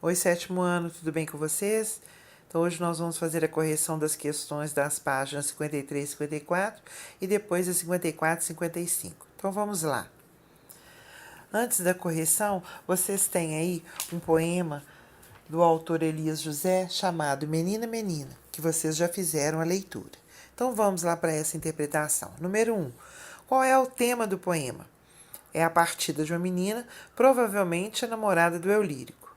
Oi, sétimo ano, tudo bem com vocês? Então, hoje nós vamos fazer a correção das questões das páginas 53 e 54 e depois as 54 e 55. Então, vamos lá. Antes da correção, vocês têm aí um poema do autor Elias José chamado Menina, Menina, que vocês já fizeram a leitura. Então, vamos lá para essa interpretação. Número 1. Qual é o tema do poema? É a partida de uma menina, provavelmente a namorada do eu lírico.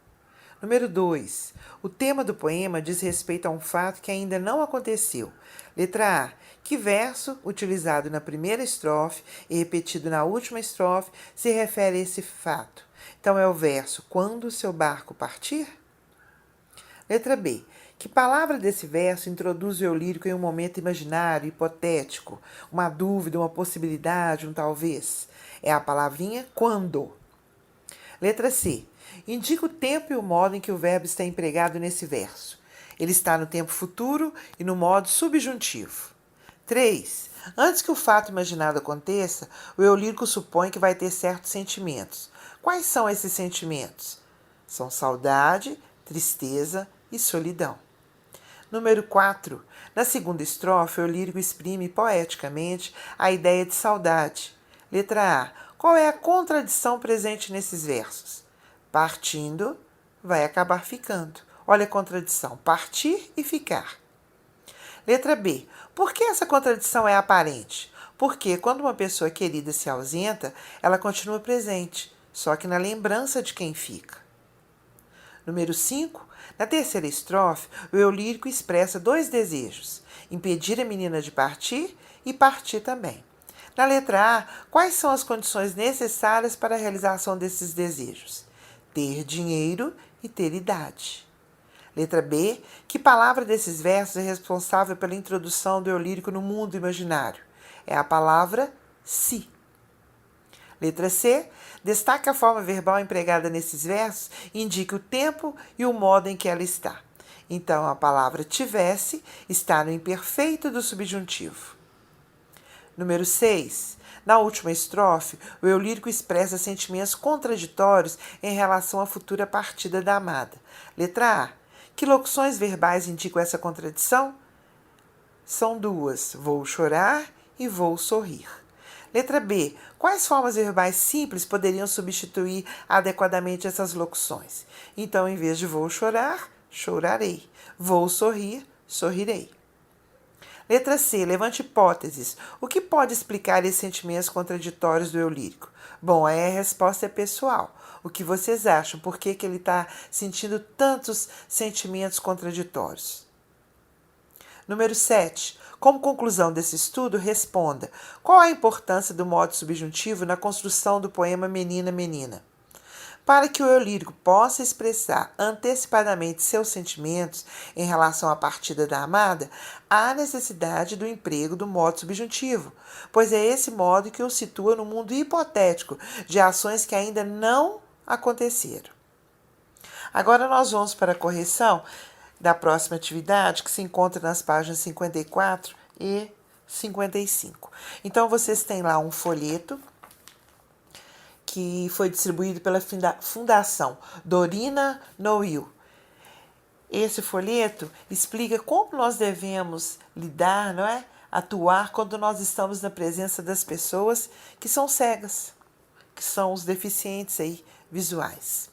Número 2. O tema do poema diz respeito a um fato que ainda não aconteceu. Letra A. Que verso, utilizado na primeira estrofe e repetido na última estrofe, se refere a esse fato? Então é o verso Quando o seu barco partir? Letra B. Que palavra desse verso introduz o eu lírico em um momento imaginário, hipotético, uma dúvida, uma possibilidade, um talvez? É a palavrinha quando. Letra C. Indica o tempo e o modo em que o verbo está empregado nesse verso. Ele está no tempo futuro e no modo subjuntivo. 3. Antes que o fato imaginado aconteça, o eu lírico supõe que vai ter certos sentimentos. Quais são esses sentimentos? São saudade, tristeza e solidão. Número 4. Na segunda estrofe, o lírico exprime poeticamente a ideia de saudade. Letra A. Qual é a contradição presente nesses versos? Partindo, vai acabar ficando. Olha a contradição: partir e ficar. Letra B. Por que essa contradição é aparente? Porque quando uma pessoa querida se ausenta, ela continua presente, só que na lembrança de quem fica. Número 5. Na terceira estrofe, o eu lírico expressa dois desejos: impedir a menina de partir e partir também. Na letra A, quais são as condições necessárias para a realização desses desejos? Ter dinheiro e ter idade. Letra B, que palavra desses versos é responsável pela introdução do eu lírico no mundo imaginário? É a palavra si. Letra C, destaca a forma verbal empregada nesses versos e indica o tempo e o modo em que ela está. Então, a palavra tivesse está no imperfeito do subjuntivo. Número 6. Na última estrofe, o eu lírico expressa sentimentos contraditórios em relação à futura partida da amada. Letra A. Que locuções verbais indicam essa contradição? São duas: vou chorar e vou sorrir. Letra B. Quais formas verbais simples poderiam substituir adequadamente essas locuções? Então, em vez de vou chorar, chorarei. Vou sorrir, sorrirei. Letra C. Levante hipóteses. O que pode explicar esses sentimentos contraditórios do eu lírico? Bom, aí a resposta é pessoal. O que vocês acham? Por que ele está sentindo tantos sentimentos contraditórios? Número 7. Como conclusão desse estudo, responda: qual a importância do modo subjuntivo na construção do poema Menina, Menina? Para que o eu lírico possa expressar antecipadamente seus sentimentos em relação à partida da amada, há necessidade do emprego do modo subjuntivo, pois é esse modo que o situa no mundo hipotético de ações que ainda não aconteceram. Agora nós vamos para a correção da próxima atividade, que se encontra nas páginas 54 e 55. Então, vocês têm lá um folheto que foi distribuído pela Fundação Dorina Noil. Esse folheto explica como nós devemos lidar, não é? Atuar quando nós estamos na presença das pessoas que são cegas, que são os deficientes aí, visuais.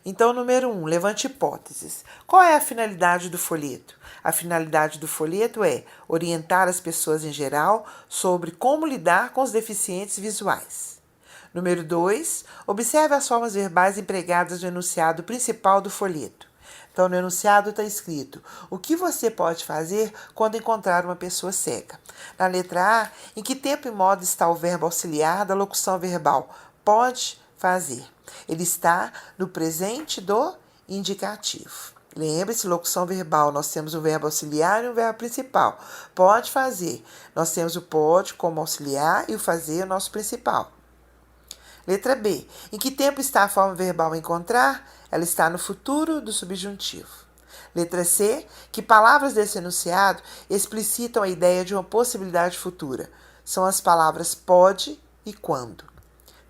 Então, número 1, levante hipóteses. Qual é a finalidade do folheto? A finalidade do folheto é orientar as pessoas em geral sobre como lidar com os deficientes visuais. Número 2, observe as formas verbais empregadas no enunciado principal do folheto. Então, no enunciado está escrito: o que você pode fazer quando encontrar uma pessoa cega? Na letra A, em que tempo e modo está o verbo auxiliar da locução verbal? Pode fazer. Ele está no presente do indicativo. Lembre-se, locução verbal, nós temos o verbo auxiliar e o verbo principal. Pode fazer. Nós temos o pode como auxiliar e o fazer é o nosso principal. Letra B. Em que tempo está a forma verbal encontrar? Ela está no futuro do subjuntivo. Letra C. Que palavras desse enunciado explicitam a ideia de uma possibilidade futura? São as palavras pode e quando.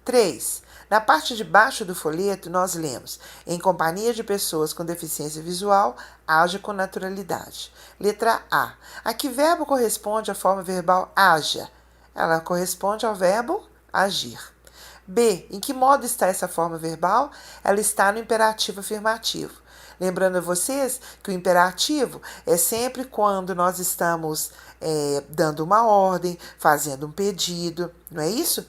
3. Na parte de baixo do folheto, nós lemos: em companhia de pessoas com deficiência visual, haja com naturalidade. Letra A. A que verbo corresponde à forma verbal haja? Ela corresponde ao verbo agir. B. Em que modo está essa forma verbal? Ela está no imperativo afirmativo. Lembrando a vocês que o imperativo é sempre quando nós estamos dando uma ordem, fazendo um pedido, não é isso?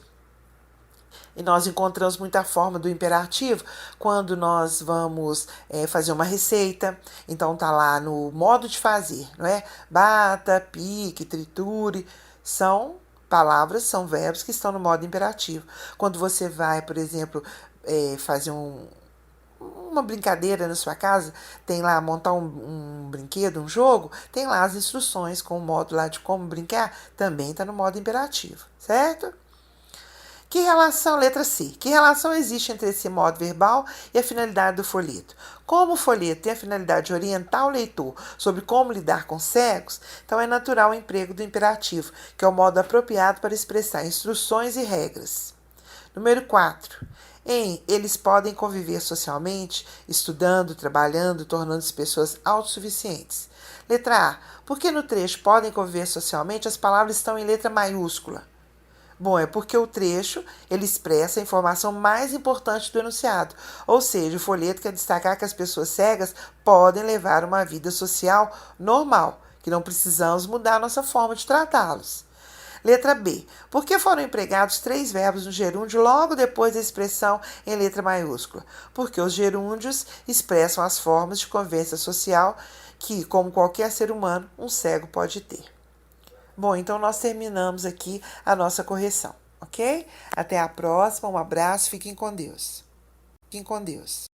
E nós encontramos muita forma do imperativo quando nós vamos fazer uma receita. Então tá lá no modo de fazer, não é? Bata, pique, triture, são palavras, são verbos que estão no modo imperativo. Quando você vai, por exemplo, fazer uma brincadeira na sua casa, tem lá montar um brinquedo, um jogo, tem lá as instruções com o modo lá de como brincar, também está no modo imperativo, certo? Que relação, letra C, que relação existe entre esse modo verbal e a finalidade do folheto? Como o folheto tem a finalidade de orientar o leitor sobre como lidar com cegos, então é natural o emprego do imperativo, que é o modo apropriado para expressar instruções e regras. Número 4. Eles podem conviver socialmente, estudando, trabalhando, tornando-se pessoas autossuficientes. Letra A. Porque no trecho podem conviver socialmente, as palavras estão em letra maiúscula. Bom, é porque o trecho ele expressa a informação mais importante do enunciado, ou seja, o folheto quer destacar que as pessoas cegas podem levar uma vida social normal, que não precisamos mudar a nossa forma de tratá-los. Letra B. Por que foram empregados 3 verbos no gerúndio logo depois da expressão em letra maiúscula? Porque os gerúndios expressam as formas de convivência social que, como qualquer ser humano, um cego pode ter. Bom, então nós terminamos aqui a nossa correção, ok? Até a próxima, um abraço, fiquem com Deus. Fiquem com Deus.